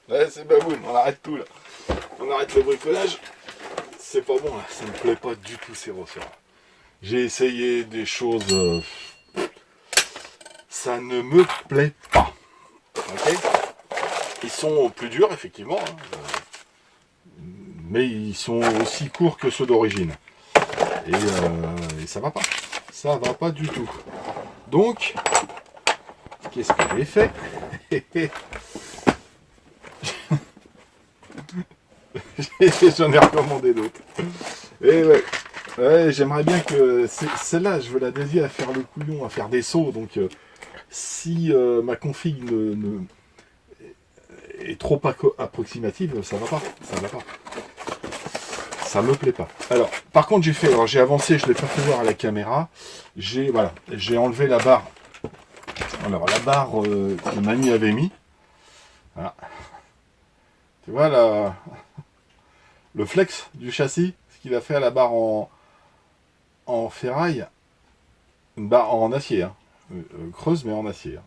Ouais, c'est baboune, on arrête tout là. On arrête le bricolage. C'est pas bon là, ça me plaît pas du tout ces ressorts. J'ai essayé des choses, ça ne me plaît pas. Ok. Ils sont plus durs effectivement, hein, mais ils sont aussi courts que ceux d'origine. Et ça va pas. Ça va pas du tout. Donc, qu'est-ce que j'ai fait? J'en ai recommandé d'autres. Et ouais. Ouais, j'aimerais bien que celle-là, je veux la dédier à faire le couillon, à faire des sauts. Donc, si ma config est trop approximative, ça va pas. Ça va pas. Ça me plaît pas. Alors, par contre, j'ai avancé, je l'ai pas fait voir à la caméra. J'ai enlevé la barre. Alors, la barre que Mani avait mis. Voilà. Tu vois le flex du châssis, ce qu'il a fait à la barre en ferraille, une barre en acier, hein. Creuse mais en acier.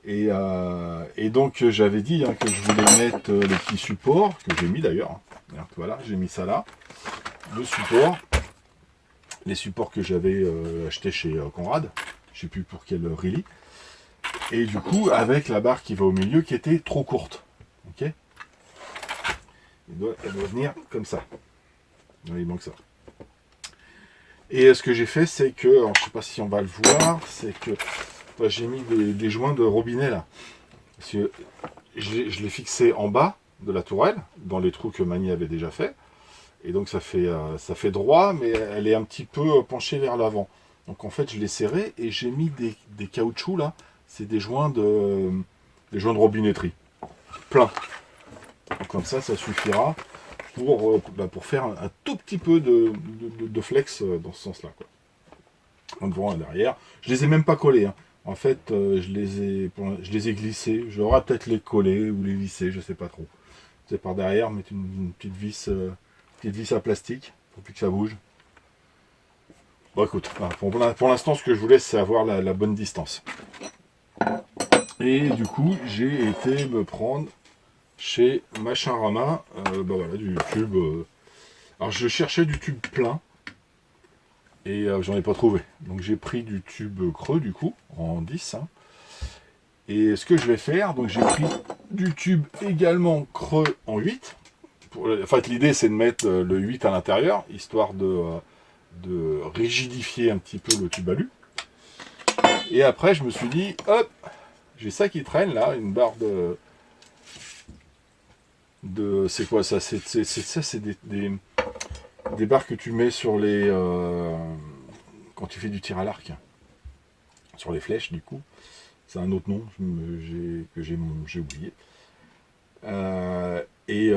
Hein. Et donc j'avais dit hein, que je voulais mettre les petits supports, que j'ai mis d'ailleurs. Hein. Voilà, j'ai mis ça là. Le support, les supports que j'avais achetés chez Conrad, je sais plus pour quel release. Et du coup, avec la barre qui va au milieu qui était trop courte. Ok. Elle doit venir comme ça. Il manque ça. Et ce que j'ai fait, c'est que, alors, je sais pas si on va le voir, c'est que j'ai mis des joints de robinet là. Parce que je l'ai fixé en bas de la tourelle, dans les trous que Mani avait déjà fait. Et donc ça fait droit, mais elle est un petit peu penchée vers l'avant. Donc en fait, je l'ai serré et j'ai mis des caoutchoucs là. C'est des joints de robinetterie. Plein. Donc, comme ça suffira pour faire un tout petit peu de flex dans ce sens-là. En devant et derrière. Je les ai même pas collés. Hein. En fait, je les ai glissés. J'aurais peut-être les coller ou les lisser, je sais pas trop. C'est par derrière, mettre une petite vis à plastique pour plus que ça bouge. Bon, écoute, pour l'instant, ce que je voulais, c'est avoir la bonne distance. Et du coup, j'ai été me prendre chez Machinrama, voilà, du tube. Alors, je cherchais du tube plein et j'en ai pas trouvé. Donc, j'ai pris du tube creux, du coup, en 10. Hein. Et ce que je vais faire, donc j'ai pris du tube également creux en 8. En fait, l'idée, c'est de mettre le 8 à l'intérieur, histoire de rigidifier un petit peu le tube alu. Et après, je me suis dit, hop, j'ai ça qui traîne là, une barre c'est quoi ça? C'est des barres que tu mets sur les quand tu fais du tir à l'arc, sur les flèches du coup. C'est un autre nom que j'ai oublié. C'est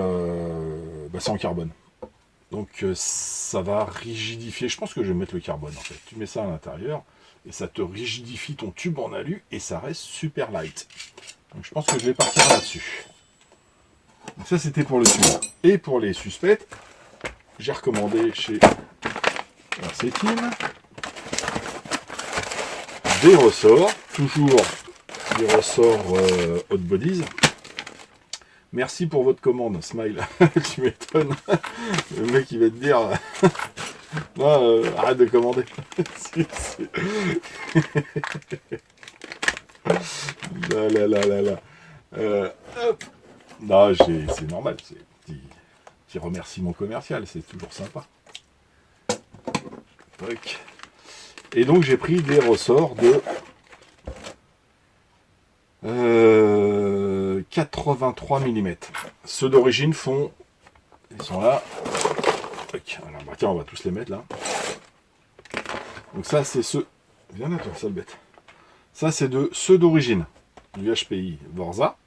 en carbone. Donc ça va rigidifier. Je pense que je vais mettre le carbone en fait. Tu mets ça à l'intérieur et ça te rigidifie ton tube en alu et ça reste super light. Donc je pense que je vais partir là-dessus. Donc ça c'était pour le tube. Et pour les suspects, j'ai recommandé chez Cetim des ressorts, toujours des ressorts Hot Bodies. Merci pour votre commande, Smile. Tu m'étonnes. Le mec il va te dire non, arrête de commander. Là. Hop. Non, c'est normal. C'est petit remerciement commercial, c'est toujours sympa. Tac. Et donc j'ai pris des ressorts de 83 mm. Ceux d'origine ils sont là. Alors, tiens, on va tous les mettre là. Donc ça c'est ceux. Viens là toi, sale bête. Ça c'est ceux d'origine du HPI Vorza.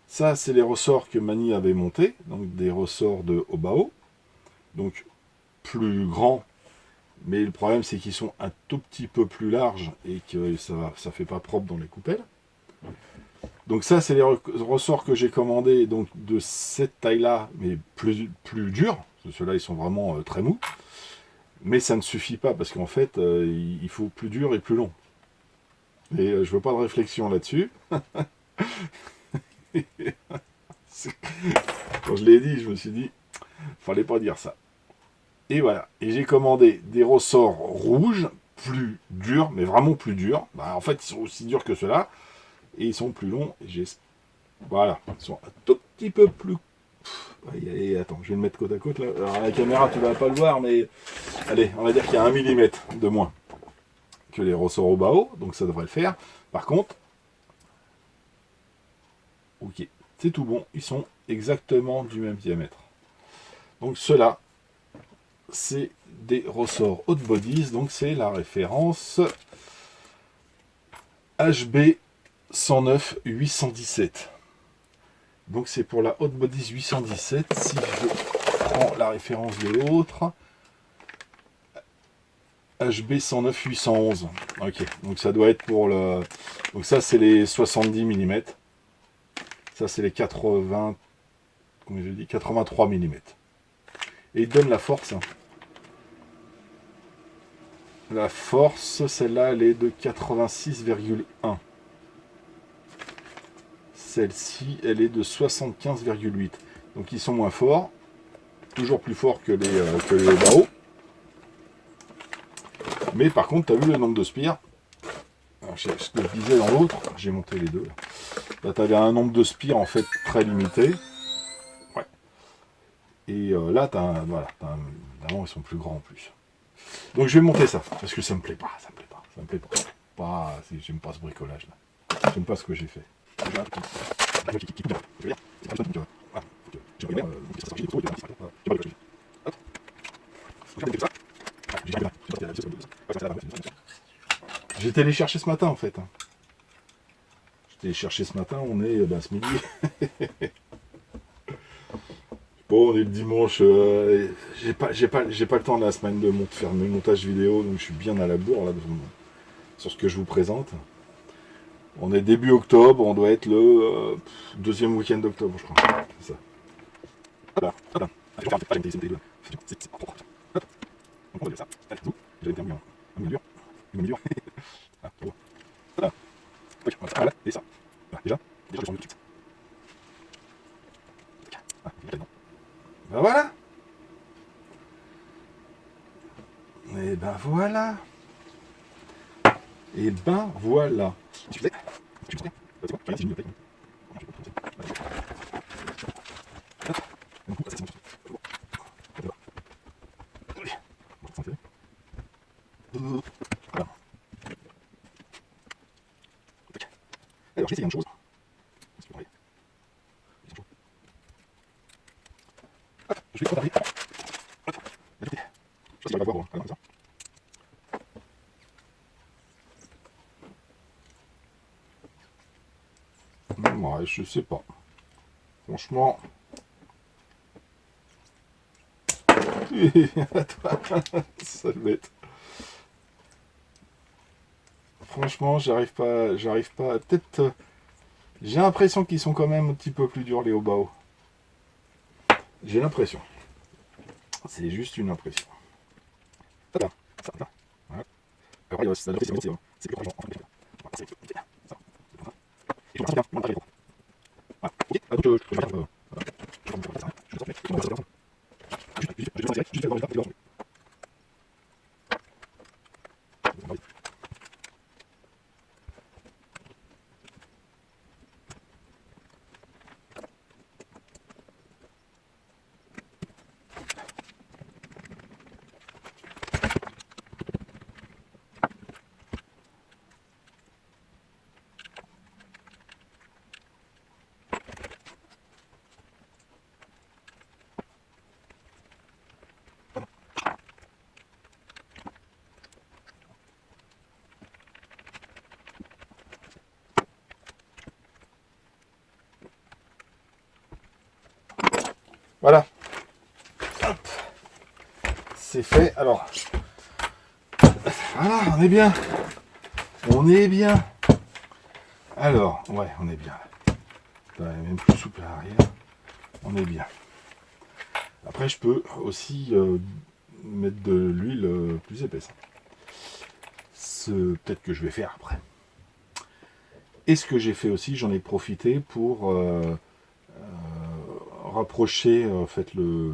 Ça c'est les ressorts que Mani avait montés, donc des ressorts de Obao. Donc plus grands. Mais le problème, c'est qu'ils sont un tout petit peu plus larges et que ça fait pas propre dans les coupelles. Donc ça, c'est les ressorts que j'ai commandés donc de cette taille-là, mais plus durs. Ceux-là, ils sont vraiment très mous. Mais ça ne suffit pas parce qu'en fait, il faut plus dur et plus long. Et je veux pas de réflexion là-dessus. Quand je l'ai dit, je me suis dit, fallait pas dire ça. Et voilà. Et j'ai commandé des ressorts rouges, plus durs, mais vraiment plus durs. Bah, en fait, ils sont aussi durs que ceux-là. Et ils sont plus longs. Voilà. Ils sont un tout petit peu plus... Et attends, je vais le mettre côte à côte là. Alors, à la caméra, tu ne vas pas le voir, mais... Allez, on va dire qu'il y a 1 millimètre de moins que les ressorts au Bao. Donc ça devrait le faire. Par contre... Ok, c'est tout bon. Ils sont exactement du même diamètre. Donc ceux-là, c'est des ressorts Hot Bodies, donc c'est la référence HB 109 817. Donc c'est pour la Hot Bodies 817. Si je prends la référence de l'autre, HB 109 811. Ok, donc ça doit être pour le... Donc ça c'est les 70 mm. Ça c'est les 80... Comme je dis, 83 mm. Et il donne la force. La force, celle-là, elle est de 86,1. Celle-ci, elle est de 75,8. Donc ils sont moins forts. Toujours plus forts que les Bao. Mais par contre, tu as vu le nombre de spires. Alors, ce que je disais dans l'autre, j'ai monté les deux. Là, tu avais un nombre de spires en fait très limité. Ouais. Et là, voilà, évidemment, ils sont plus grands en plus. Donc je vais monter ça, parce que ça me plaît pas, ça me plaît pas, ça me plaît pas. J'aime pas ce bricolage là. J'aime pas ce que j'ai fait. J'ai été les chercher ce matin en fait. J'étais les chercher ce matin, on est ce midi. Bon, on est le dimanche, j'ai pas le temps de la semaine de faire mes montages vidéo, donc je suis bien à la bourre là, sur ce que je vous présente. On est début octobre, on doit être le deuxième week-end d'octobre, je crois. C'est ça. Voilà. Voilà, et ça. Déjà, je le sens tout de suite. Ben voilà. Et ben voilà. Et ben voilà. Alors, j'ai essayé une chose. Je vais regarder. Je sais pas si on va voir. Alors, ça. Ouais, je sais pas. Franchement. Sale bête. Franchement, j'arrive pas. Peut-être. J'ai l'impression qu'ils sont quand même un petit peu plus durs les Bao. J'ai l'impression. C'est juste une impression. Voilà. Alors, c'est plus Voilà. Hop. C'est fait. Alors. Voilà, on est bien. On est bien. Alors, ouais, on est bien. Même plus souple à l'arrière. On est bien. Après, je peux aussi mettre de l'huile plus épaisse. Peut-être que je vais faire après. Et ce que j'ai fait aussi, j'en ai profité pour rapprocher en fait le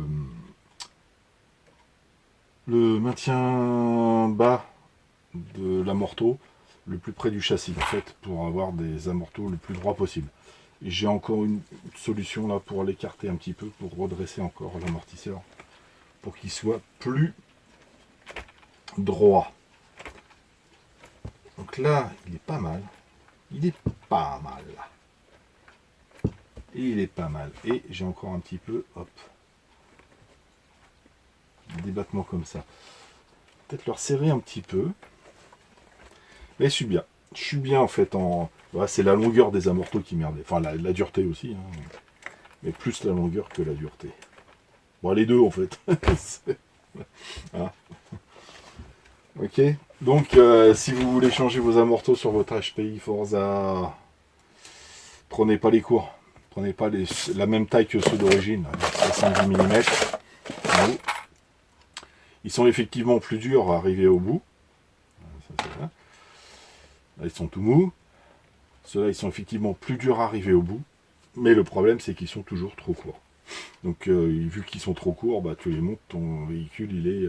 maintien bas de l'amorto le plus près du châssis en fait pour avoir des amortos le plus droit possible. Et j'ai encore une solution là pour l'écarter un petit peu, pour redresser encore l'amortisseur pour qu'il soit plus droit. Donc là il est pas mal, il est pas mal là. Il est pas mal. Et j'ai encore un petit peu, hop, des battements comme ça. Peut-être le resserrer un petit peu. Mais je suis bien. Je suis bien en fait en... Voilà, c'est la longueur des amortos qui merdait. Enfin la dureté aussi. Hein. Mais plus la longueur que la dureté. Bon, les deux en fait. Voilà. Ok. Donc si vous voulez changer vos amortos sur votre HPI Forza, prenez pas les cours. Prenez pas la même taille que ceux d'origine, 70 mm. Ils sont effectivement plus durs à arriver au bout. Là, ils sont tout mous. Ceux-là, ils sont effectivement plus durs à arriver au bout. Mais le problème, c'est qu'ils sont toujours trop courts. Donc, vu qu'ils sont trop courts, bah, tu les montes, ton véhicule, il est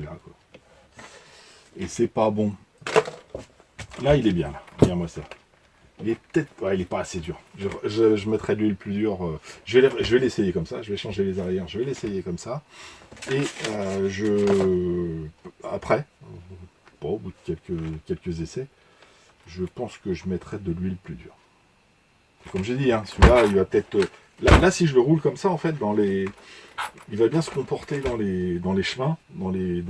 là, quoi. Et c'est pas bon. Là, il est bien, là. Regarde-moi ça. Il est peut-être... Ouais, il est pas assez dur. Je mettrai de l'huile plus dure. Je vais l'essayer comme ça. Je vais changer les arrières. Je vais l'essayer comme ça. Et après, bon, au bout de quelques essais, je pense que je mettrai de l'huile plus dure. Comme j'ai dit, hein, celui-là, il va peut-être... Là, si je le roule comme ça, en fait, il va bien se comporter dans les chemins, dans les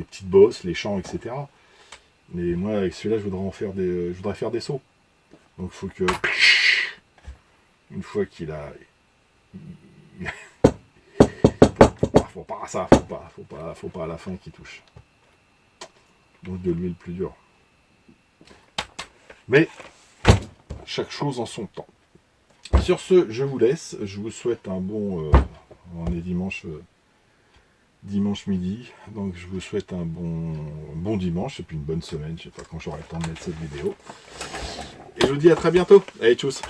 petites bosses, les champs, etc. Mais moi, avec celui-là, je voudrais faire des sauts. Donc, il faut que... Une fois qu'il a... Faut pas ça, faut pas à la fin qu'il touche. Donc, de l'huile plus dure. Mais, chaque chose en son temps. Sur ce, je vous laisse. Je vous souhaite un bon... on est dimanche midi. Donc, je vous souhaite un bon dimanche et puis une bonne semaine. Je sais pas quand j'aurai le temps de mettre cette vidéo. Et je vous dis à très bientôt. Allez, tchuss.